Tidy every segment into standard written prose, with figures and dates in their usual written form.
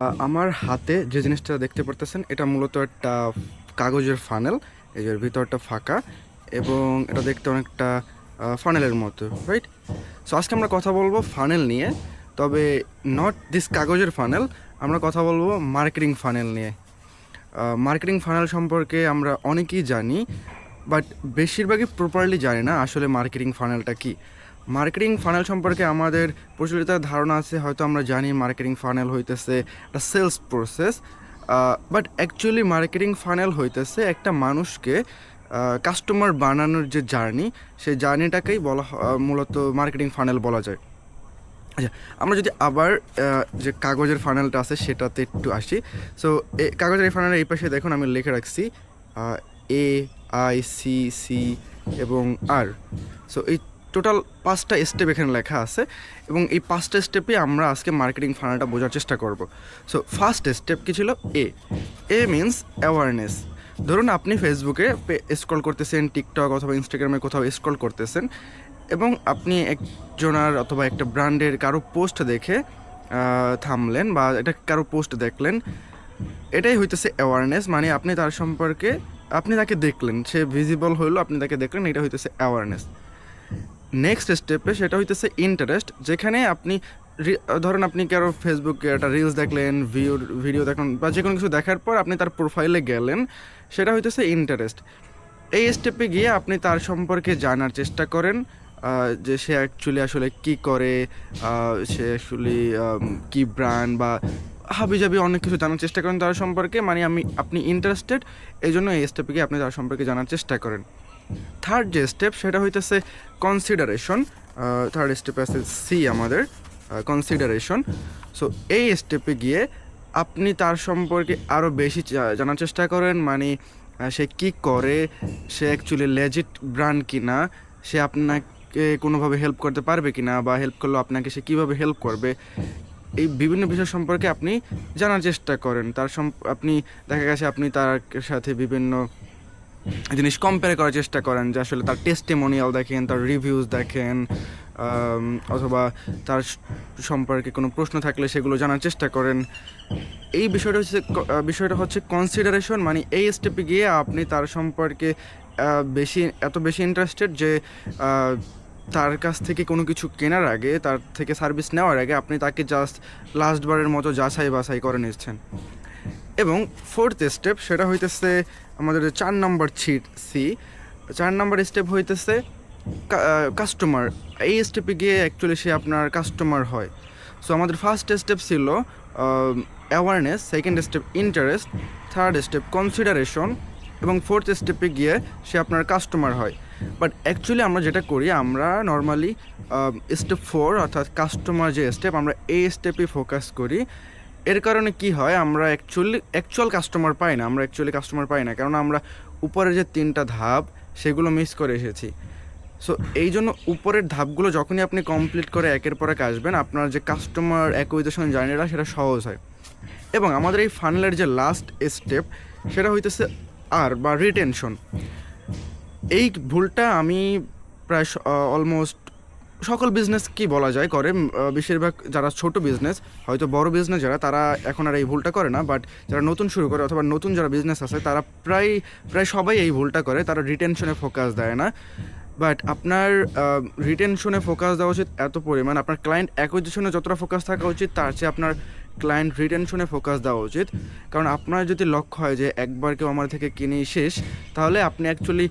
আমার হাতে যে জিনিসটা দেখতে পারতেছেন এটা মূলত একটা কাগজের ফানেল। এর ভিতরটা ফাঁকা এবং এটা দেখতে অনেকটা ফানেলের মতো, রাইট? সো আজকে আমরা কথা বলবো ফানেল নিয়ে, তবে নট দিস কাগজের ফানেল। আমরা কথা বলবো মার্কেটিং ফানেল নিয়ে। মার্কেটিং ফানেল সম্পর্কে আমরা অনেকেই জানি, বাট বেশিরভাগই প্রপারলি জানি না আসলে মার্কেটিং ফানেলটা কী। মার্কেটিং ফানেল সম্পর্কে আমাদের প্রচলিত ধারণা আছে, হয়তো আমরা জানি মার্কেটিং ফানেল হইতেছে একটা sales process, but actually marketing funnel হইতেছে একটা মানুষকে কাস্টমার বানানোর যে জার্নি, সেই জার্নিটাকেই মূলত মার্কেটিং ফানেল বলা যায়। আচ্ছা, আমরা যদি আবার যে কাগজের ফানেলটা আছে সেটাতে একটু আসি। সো কাগজের এই ফানেলের এই পাশে দেখুন আমি লিখে রাখছি এ, আই, সি, সি এবং আর। সো এই টোটাল 5টা স্টেপ এখানে লেখা আছে এবং এই 5টা স্টেপে আমরা আজকে মার্কেটিং ফানেলটা বোঝার চেষ্টা করব। সো ফার্স্ট স্টেপ কী ছিল? A means awareness. ধরুন আপনি ফেসবুকে স্ক্রল করতেছেন, টিকটক অথবা ইনস্টাগ্রামে কোথাও স্ক্রল করতেছেন এবং আপনি একজনের অথবা একটা ব্র্যান্ডের কারো পোস্ট দেখে থামলেন বা এটা কারো পোস্ট দেখলেন। এটাই হইতেছে অ্যাওয়ারনেস, মানে আপনি তার সম্পর্কে আপনি তাকে দেখলেন, সে ভিজিবল হইলো, আপনি তাকে দেখলেন, এটা হইতেছে অ্যাওয়ারনেস। নেক্সট স্টেপে সেটা হইতেছে ইন্টারেস্ট, যেখানে আপনি ধরেন আপনি কারো ফেসবুকে একটা রিলস দেখলেন, ভিডিও দেখলেন বা যে কোনো কিছু দেখার পর আপনি তার প্রোফাইলে গেলেন, সেটা হইতেছে ইন্টারেস্ট। এই স্টেপে গিয়ে আপনি তার সম্পর্কে জানার চেষ্টা করেন, যে সে অ্যাকচুয়ালি আসলে কী করে, সে অ্যাকচুয়ালি কী ব্র্যান্ড বা হাবিজাবি অনেক কিছু জানার চেষ্টা করেন তার সম্পর্কে, মানে আপনি ইন্টারেস্টেড, এই জন্য এই স্টেপে গিয়ে আপনি তার সম্পর্কে জানার চেষ্টা করেন। থার্ড যে স্টেপ সেটা হইতেছে কনসিডারেশন। থার্ড স্টেপে আছে সি আমাদের, কনসিডারেশন। সো এই স্টেপে গিয়ে আপনি তার সম্পর্কে আরও বেশি জানার চেষ্টা করেন, মানে সে কী করে, সে অ্যাকচুয়ালি লেজিট ব্র্যান্ড কিনা, সে আপনাকে কোনোভাবে হেল্প করতে পারবে কিনা, বা হেল্প করলে আপনাকে সে কীভাবে হেল্প করবে, এই বিভিন্ন বিষয় সম্পর্কে আপনি জানার চেষ্টা করেন। আপনি দেখা গেছে আপনি তার সাথে বিভিন্ন জিনিস কম্পেয়ার করার চেষ্টা করেন, যে আসলে তার টেস্টিমোনিয়াল দেখেন, তার রিভিউজ দেখেন, অথবা তার সম্পর্কে কোনো প্রশ্ন থাকলে সেগুলো জানার চেষ্টা করেন। এই বিষয়টা হচ্ছে কনসিডারেশন, মানে এই স্টেপে গিয়ে আপনি তার সম্পর্কে এত বেশি ইন্টারেস্টেড যে তার কাছ থেকে কোনো কিছু কেনার আগে, তার থেকে সার্ভিস নেওয়ার আগে আপনি তাকে জাস্ট লাস্টবারের মতো যাচাই বাছাই করে নিচ্ছেন। এবং ফোর্থ স্টেপ সেটা হইতেছে আমাদের 4 নম্বর সি। 4 নম্বর স্টেপ হইতেছে কাস্টমার। এই স্টেপে গিয়ে অ্যাকচুয়ালি সে আপনার কাস্টমার হয়। সো আমাদের ফার্স্ট স্টেপ ছিল awareness, second step interest, third step consideration এবং ফোর্থ স্টেপে গিয়ে সে আপনার কাস্টমার হয়। বাট অ্যাকচুয়ালি আমরা যেটা করি, আমরা নর্মালি স্টেপ 4 অর্থাৎ কাস্টমার যে স্টেপ, আমরা এই স্টেপে ফোকাস করি। এর কারণে কি হয়, আমরা অ্যাকচুয়াল কাস্টমার পাই না, কারণ আমরা উপরের যে 3টা ধাপ সেগুলো মিস করে এসেছি। সো এই জন্য উপরের ধাপগুলো যখনই আপনি কমপ্লিট করে একের পর এক আসবেন, আপনার যে কাস্টমার অ্যাকুইজিশন জার্নিটা সেটা সহজ হয়। এবং আমাদের এই ফানেলের যে লাস্ট স্টেপ সেটা হইতেছে আর বা রিটেনশন। এই ভুলটা আমি প্রায় অলমোস্ট সকল বিজনেস কি বলা যায় করে, বেশিরভাগ যারা ছোট বিজনেস, হয়তো বড় বিজনেস যারা, তারা এখন আর এই ভুলটা করে না, বাট যারা নতুন শুরু করে অথবা নতুন যারা বিজনেস আছে তারা প্রায় সবাই এই ভুলটা করে, তারা রিটেনশনে ফোকাস দেয় না। বাট আপনার রিটেনশনে ফোকাস দেওয়া উচিত এত পরিমাণ, আপনার ক্লায়েন্ট অ্যাকুইজিশনে যতটা ফোকাস থাকা উচিত তার চেয়ে আপনার ক্লায়েন্ট রিটেনশনে ফোকাস দেওয়া উচিত। কারণ আপনার যদি লক্ষ্য হয় যে একবার কেউ আমার থেকে কিনেই শেষ, তাহলে আপনি অ্যাকচুয়ালি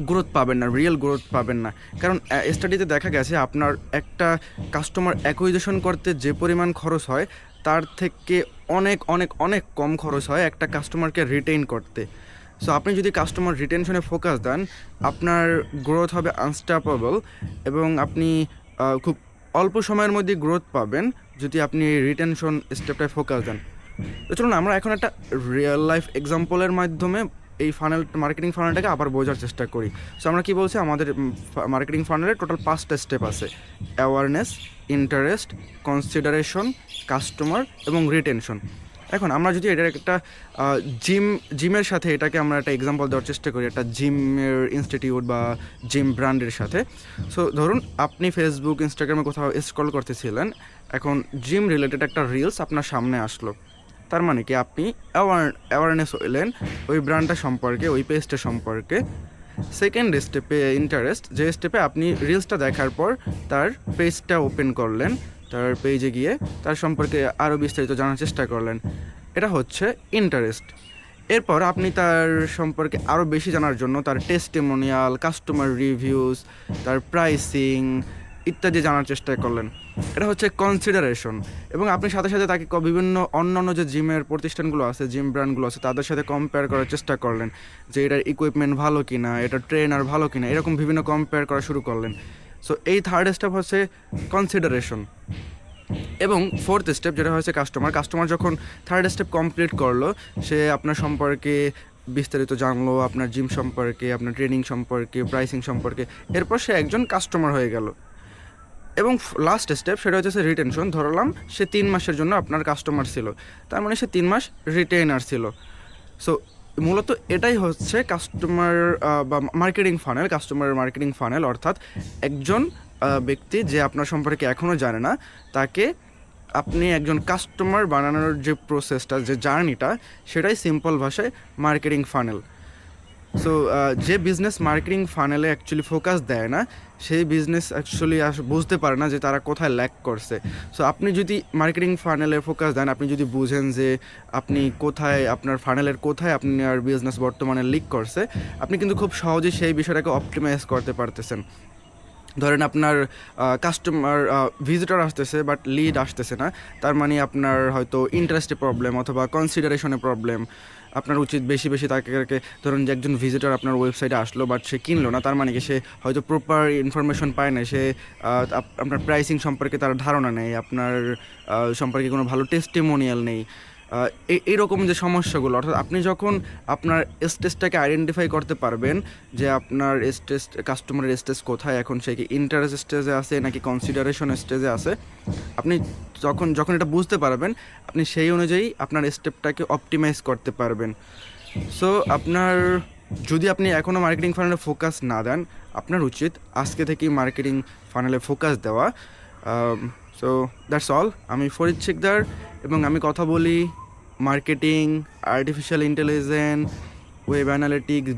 গ্রোথ পাবেন না, রিয়েল গ্রোথ পাবেন না। কারণ স্টাডিতে দেখা গেছে আপনার একটা কাস্টমার অ্যাকুইজিশন করতে যে পরিমাণ খরচ হয়, তার থেকে অনেক অনেক অনেক কম খরচ হয় একটা কাস্টমারকে রিটেইন করতে। সো আপনি যদি কাস্টমার রিটেনশনে ফোকাস দেন, আপনার গ্রোথ হবে আনস্টপেবল এবং আপনি খুব অল্প সময়ের মধ্যে গ্রোথ পাবেন যদি আপনি রিটেনশন স্টেপটায় ফোকাস দেন। তো চলুন আমরা এখন একটা রিয়েল লাইফ এক্সাম্পলের মাধ্যমে এই মার্কেটিং ফানেলটাকে আবার বোঝার চেষ্টা করি। সো আমরা কী বলছি, আমাদের মার্কেটিং ফানেলের টোটাল 5টা স্টেপ আছে: অ্যাওয়ারনেস, ইন্টারেস্ট, কনসিডারেশন, কাস্টমার এবং রিটেনশন। এখন আমরা যদি এটার একটা জিমের সাথে এটাকে আমরা একটা এক্সাম্পল দেওয়ার চেষ্টা করি, একটা জিমের ইনস্টিটিউট বা জিম ব্র্যান্ডের সাথে। সো ধরুন আপনি ফেসবুক ইনস্টাগ্রামে কোথাও স্ক্রল করতেছিলেন, এখন জিম রিলেটেড একটা রিলস আপনার সামনে আসলো, তার মানে কি আপনি অ্যাওয়ারনেস হইলেন ওই ব্র্যান্ডটা সম্পর্কে, ওই পেজটা সম্পর্কে। সেকেন্ড স্টেপে ইন্টারেস্ট, যে স্টেপে আপনি রিলসটা দেখার পর তার পেজটা ওপেন করলেন, তার পেজে গিয়ে তার সম্পর্কে আরও বিস্তারিত জানার চেষ্টা করলেন, এটা হচ্ছে ইন্টারেস্ট। এরপর আপনি তার সম্পর্কে আরও বেশি জানার জন্য তার টেস্টিমোনিয়াল, কাস্টমার রিভিউজ, তার প্রাইসিং ইত্যাদি জানার চেষ্টা করলেন, এটা হচ্ছে কনসিডারেশন। এবং আপনি সাথে সাথে তাকে বিভিন্ন অন্যান্য যে জিমের প্রতিষ্ঠানগুলো আছে, জিম ব্র্যান্ডগুলো আছে, তাদের সাথে কম্পেয়ার করার চেষ্টা করলেন যে এটার ইকুইপমেন্ট ভালো কিনা, এটার ট্রেনার ভালো কিনা, এরকম বিভিন্ন কম্পেয়ার করা শুরু করলেন। সো এই থার্ড স্টেপ হচ্ছে কনসিডারেশন। এবং ফোর্থ স্টেপ যেটা হচ্ছে কাস্টমার যখন থার্ড স্টেপ কমপ্লিট করলো, সে আপনার সম্পর্কে বিস্তারিত জানলো, আপনার জিম সম্পর্কে, আপনার ট্রেনিং সম্পর্কে, প্রাইসিং সম্পর্কে, এরপর সে একজন কাস্টমার হয়ে গেল। এবং লাস্ট স্টেপ সেটা হচ্ছে রিটেনশন। ধরলাম সে 3 মাসের জন্য আপনার কাস্টমার ছিল, তার মানে সে 3 মাস রিটেইনার ছিল। সো মূলত এটাই হচ্ছে কাস্টমার বা marketing funnel, customer marketing funnel. অর্থাৎ একজন ব্যক্তি যে আপনার সম্পর্কে এখনও জানে না, তাকে আপনি একজন কাস্টমার বানানোর যে প্রসেসটা, যে জার্নিটা, সেটাই সিম্পল ভাষায় মার্কেটিং ফানেল। সো যে বিজনেস মার্কেটিং ফানেলে অ্যাকচুয়ালি ফোকাস দেয় না, সেই বিজনেস অ্যাকচুয়ালি বুঝতে পারে না যে তারা কোথায় ল্যাক করছে। সো আপনি যদি মার্কেটিং ফানেলে ফোকাস দেন, আপনি যদি বুঝেন যে আপনি কোথায়, আপনার ফানেলের কোথায় আপনার বিজনেস বর্তমানে লিক করছে, আপনি কিন্তু খুব সহজেই সেই বিষয়টাকে অপটিমাইজ করতে পারতেছেন। ধরেন আপনার কাস্টমার ভিজিটর আসতেছে বাট লিড আসতেছে না, তার মানে আপনার হয়তো ইন্টারেস্টে প্রবলেম অথবা কনসিডারেশনে প্রবলেম। আপনার উচিত বেশি বেশি তাকে, ধরুন যে একজন ভিজিটর আপনার ওয়েবসাইটে আসলো বাট সে কিনলো না, তার মানে কি সে হয়তো প্রপার ইনফরমেশন পায় না, সে আপনার প্রাইসিং সম্পর্কে তার ধারণা নেই, আপনার সম্পর্কে কোনো ভালো টেস্টিমোনিয়াল নেই। এইরকম যে সমস্যাগুলো, অর্থাৎ আপনি যখন আপনার স্টেজটাকে আইডেন্টিফাই করতে পারবেন যে আপনার স্টেজ, কাস্টমারের স্টেজ কোথায়, এখন সে কি ইন্টারেস্ট স্টেজে আছে নাকি কনসিডারেশন স্টেজে আছে, আপনি যখন এটা বুঝতে পারবেন, আপনি সেই অনুযায়ী আপনার স্টেপটাকে অপটিমাইজ করতে পারবেন। সো আপনার, যদি আপনি এখনও মার্কেটিং ফানেলে ফোকাস না দেন, আপনার উচিত আজকে থেকেই মার্কেটিং ফানেলে ফোকাস দেওয়া। So that's all. আমি ফরিদ শিকদার এবং আমি কথা বলি marketing, artificial intelligence, web analytics,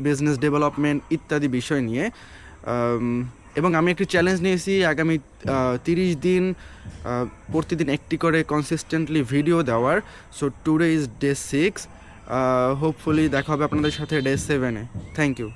business development ইত্যাদি বিষয় নিয়ে। এবং আমি একটি চ্যালেঞ্জ নিয়েছি আগামী 30 দিন প্রতিদিন একটি করে কনসিস্টেন্টলি ভিডিও দেওয়ার। So today is day 6, hopefully দেখা হবে আপনাদের সাথে ডে 7-এ। Thank you.